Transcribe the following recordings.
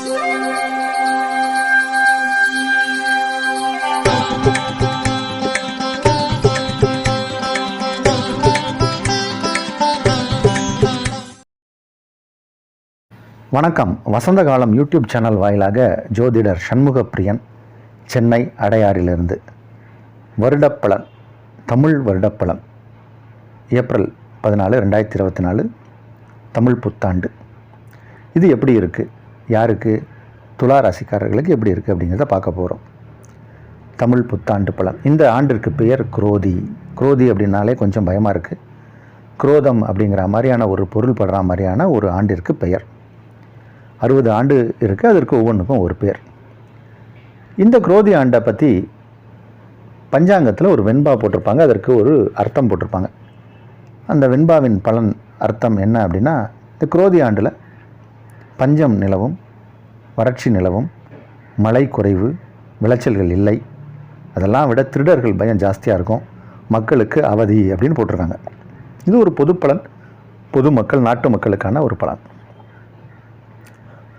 வணக்கம். வசந்த காலம் YouTube channel வாயிலாக ஜோதிடர் சண்முகப்பிரியன், சென்னை அடையாறிலிருந்து. வருடப்பலன், தமிழ் வருடப்பலன், ஏப்ரல் 14, 2024 தமிழ் புத்தாண்டு. இது எப்படி இருக்குது, யாருக்கு, துலா ராசிக்காரர்களுக்கு எப்படி இருக்குது அப்படிங்கிறத பார்க்க போகிறோம். தமிழ் புத்தாண்டு பலன். இந்த ஆண்டிற்கு பெயர் குரோதி. குரோதி அப்படின்னாலே கொஞ்சம் பயமாக இருக்குது. குரோதம் அப்படிங்கிற மாதிரியான ஒரு பொருள் படுற மாதிரியான ஒரு ஆண்டிற்கு பெயர். 60 ஆண்டு இருக்குது, அதற்கு ஒவ்வொன்றுக்கும் ஒரு பேர். இந்த குரோதி ஆண்டை பற்றி பஞ்சாங்கத்தில் ஒரு வெண்பா போட்டிருப்பாங்க, அதற்கு ஒரு அர்த்தம் போட்டிருப்பாங்க. அந்த வெண்பாவின் பலன் அர்த்தம் என்ன அப்படின்னா, இந்த குரோதி ஆண்டில் பஞ்சம் நிலவும், வறட்சி நிலவும், மழை குறைவு, விளைச்சல்கள் இல்லை, அதெல்லாம் விட திருடர்கள் பயம் ஜாஸ்தியாக இருக்கும், மக்களுக்கு அவதி அப்படின்னு போட்டிருக்காங்க. இது ஒரு பொது பலன், பொதுமக்கள், நாட்டு மக்களுக்கான ஒரு பலன்.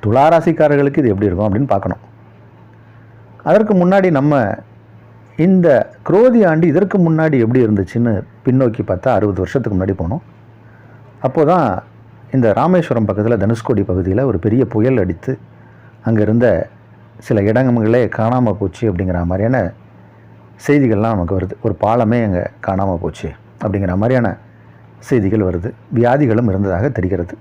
துளாராசிக்காரர்களுக்கு இது எப்படி இருக்கும் அப்படின்னு பார்க்கணும். அதற்கு முன்னாடி நம்ம இந்த குரோதி ஆண்டு இதற்கு முன்னாடி எப்படி இருந்துச்சுன்னு பின்னோக்கி பார்த்தா 60 வருஷத்துக்கு முன்னாடி போனோம். அப்போது தான் இந்த ராமேஸ்வரம் பக்கத்தில் தனுஷ்கோடி பகுதியில் ஒரு பெரிய புயல் அடித்து அங்கே இருந்த சில இடங்களே காணாமல் போச்சு அப்படிங்கிற மாதிரியான செய்திகள்லாம் நமக்கு வருது. ஒரு பாலமே அங்கே காணாமல் போச்சு அப்படிங்கிற மாதிரியான செய்திகள் வருது. வியாதிகளும் இருந்ததாக தெரிகிறது.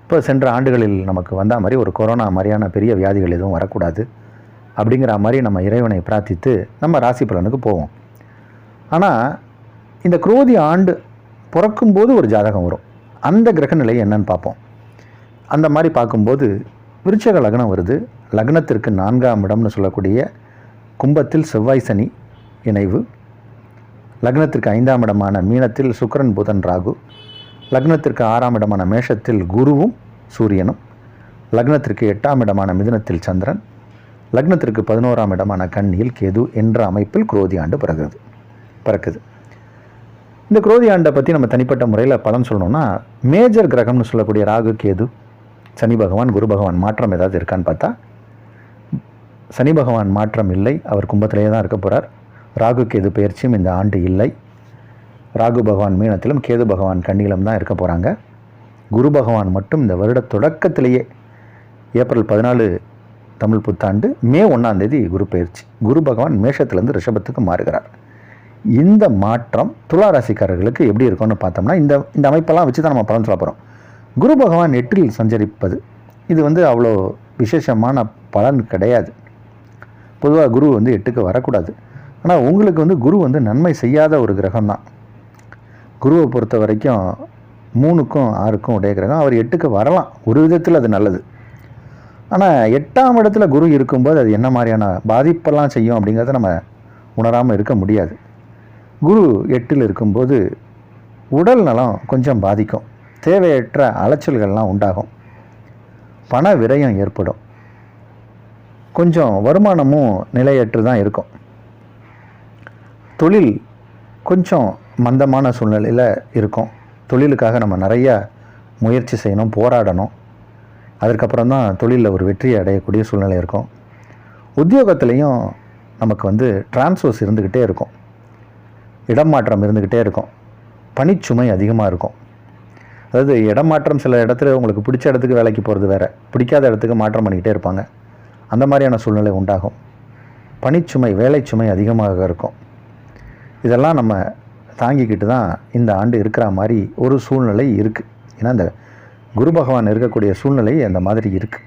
இப்போ சென்ற ஆண்டுகளில் நமக்கு வந்த மாதிரி ஒரு கொரோனா மாதிரியான பெரிய வியாதிகள் எதுவும் வரக்கூடாது அப்படிங்கிற மாதிரி நம்ம இறைவனை பிரார்த்தித்து நம்ம ராசி பலனுக்கு போவோம். ஆனால் இந்த குரோதி ஆண்டு பிறக்கும்போது ஒரு ஜாதகம் வரும். அந்த கிரக நிலை என்னன்னு பார்ப்போம். அந்த மாதிரி பார்க்கும்போது விருச்சக லக்னம் வருது. லக்னத்திற்கு 4ஆம் இடம்னு சொல்லக்கூடிய கும்பத்தில் செவ்வாய் சனி இணைவு, லக்னத்திற்கு 5ஆம் இடமான மீனத்தில் சுக்கிரன் புதன் ராகு, லக்னத்திற்கு 6ஆம் இடமான மேஷத்தில் குருவும் சூரியனும், லக்னத்திற்கு 8ஆம் இடமான மிதுனத்தில் சந்திரன், லக்னத்திற்கு 11ஆம் இடமான கன்னியில் கேது என்ற அமைப்பில் குரோதி ஆண்டு பிறக்குது. இந்த குரோதி ஆண்டை பற்றி நம்ம தனிப்பட்ட முறையில் பலன் சொல்லணும்னா, மேஜர் கிரகம்னு சொல்லக்கூடிய ராகு, கேது, சனி பகவான், குரு பகவான் மாற்றம் ஏதாவது இருக்கான்னு பார்த்தா சனி பகவான் மாற்றம் இல்லை. அவர் கும்பத்திலேயே தான் இருக்க போகிறார். ராகு கேது பயிற்சியும் இந்த ஆண்டு இல்லை. ராகு பகவான் மீனத்திலும் கேது பகவான் கன்னியிலும் தான் இருக்க போகிறாங்க. குரு பகவான் மட்டும் இந்த வருட தொடக்கத்திலேயே ஏப்ரல் 14 தமிழ் புத்தாண்டு மே 1ஆம் தேதி குரு பயிற்சி. குரு பகவான் மேஷத்திலேருந்து ரிஷபத்துக்கு மாறுகிறார். இந்த மாற்றம் துலா ராசிக்காரர்களுக்கு எப்படி இருக்கும்னு பார்த்தோம்னா, இந்த அமைப்பெல்லாம் வச்சு தான் நம்ம பலன் சொல்ல போகிறோம். குரு பகவான் 8இல் சஞ்சரிப்பது இது அவ்வளோ விசேஷமான பலன் கிடையாது. பொதுவாக குரு 8க்கு வரக்கூடாது. ஆனால் உங்களுக்கு குரு நன்மை செய்யாத ஒரு கிரகம் தான். குருவை பொறுத்த வரைக்கும் 3க்கும் 6க்கும் உடைய கிரகம். அவர் 8க்கு வரலாம், ஒரு விதத்தில் அது நல்லது. ஆனால் 8ஆம் இடத்துல குரு இருக்கும்போது அது என்ன மாதிரியான பாதிப்பெல்லாம் செய்யும் அப்படிங்கிறத நம்ம உணராமல் இருக்க முடியாது. குரு 8இல் இருக்கும்போது உடல் நலம் கொஞ்சம் பாதிக்கும், தேவையற்ற அலைச்சல்கள்லாம் உண்டாகும், பண விரயம் ஏற்படும், கொஞ்சம் வருமானமும் நிலையற்று தான் இருக்கும், தொழில் கொஞ்சம் மந்தமான சூழ்நிலையில் இருக்கும். தொழிலுக்காக நம்ம நிறைய முயற்சி செய்யணும், போராடணும். அதற்கப்புறம் தான் தொழிலில் ஒரு வெற்றியை அடையக்கூடிய சூழ்நிலை இருக்கும். உத்தியோகத்துலேயும் நமக்கு டிரான்ஸ்ஃபர்ஸ் இருந்துக்கிட்டே இருக்கும், இடமாற்றம் இருந்துக்கிட்டே இருக்கும், பணிச்சுமை அதிகமாக இருக்கும். அதாவது இடமாற்றம், சில இடத்துல உங்களுக்கு பிடிச்ச இடத்துக்கு வேலைக்கு போகிறது வேறு, பிடிக்காத இடத்துக்கு மாற்றம் பண்ணிக்கிட்டே இருப்பாங்க. அந்த மாதிரியான சூழ்நிலை உண்டாகும். பணிச்சுமை, வேலைச்சுமை அதிகமாக இருக்கும். இதெல்லாம் நம்ம தாங்கிக்கிட்டு தான் இந்த ஆண்டு இருக்கிற மாதிரி ஒரு சூழ்நிலை இருக்குது. ஏன்னா இந்த குரு பகவான் இருக்கக்கூடிய சூழ்நிலை அந்த மாதிரி இருக்குது.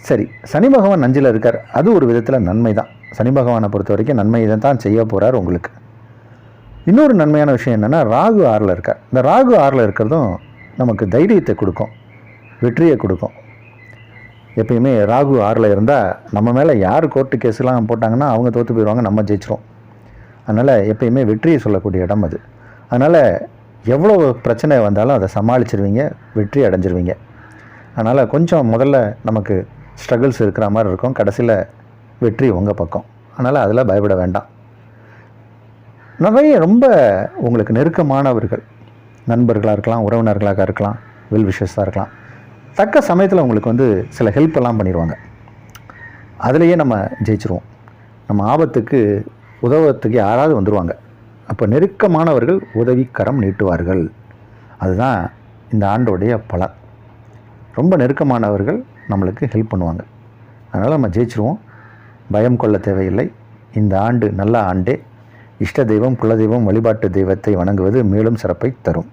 சரி, சனி பகவான் 5ல் இருக்கார். அது ஒரு விதத்தில் நன்மை தான். சனி பகவானை பொறுத்த வரைக்கும் நன்மையை தான் செய்ய போகிறார் உங்களுக்கு. இன்னொரு நன்மையான விஷயம் என்னென்னா, ராகு 6ல் இருக்கார். இந்த ராகு 6ல் இருக்கிறதும் நமக்கு தைரியத்தை கொடுக்கும், வெற்றியை கொடுக்கும். எப்பயுமே ராகு 6ல் இருந்தால் நம்ம மேலே யார் கோர்ட்டு கேஸ்லாம் போட்டாங்கன்னா அவங்க தோற்று போயிடுவாங்க, நம்ம ஜெயிச்சிரும். அதனால் எப்பயுமே வெற்றியை சொல்லக்கூடிய இடம் அது. அதனால் எவ்வளோ பிரச்சனை வந்தாலும் அதை சமாளிச்சிருவீங்க, வெற்றி அடைஞ்சிருவீங்க. அதனால் கொஞ்சம் முதல்ல நமக்கு ஸ்ட்ரகிள்ஸ் இருக்கிற மாதிரி இருக்கும், கடைசியில் வெற்றி உங்கள் பக்கம். அதனால் அதில் பயப்பட வேண்டாம். நிறைய ரொம்ப உங்களுக்கு நெருக்கமானவர்கள், நண்பர்களாக இருக்கலாம், உறவினர்களாக இருக்கலாம், வெல் விஷஸாக இருக்கலாம், தக்க சமயத்தில் உங்களுக்கு வந்து சில ஹெல்ப் எல்லாம் பண்ணிடுவாங்க. அதுலேயே நம்ம ஜெயிச்சிருவோம். நம்ம ஆபத்துக்கு உதவுறதுக்கு யாராவது வந்துடுவாங்க. அப்போ நெருக்கமானவர்கள் உதவி கரம் நீட்டுவார்கள். அதுதான் இந்த ஆண்டோடைய பலன். ரொம்ப நெருக்கமானவர்கள் நம்மளுக்கு ஹெல்ப் பண்ணுவாங்க. அதனால் நம்ம ஜெயிச்சிருவோம். பயம் கொள்ள தேவையில்லை. இந்த ஆண்டு நல்ல ஆண்டே. இஷ்ட தெய்வம், குலதெய்வம், வழிபாட்டு தெய்வத்தை வணங்குவது மேலும் சிறப்பை தரும்.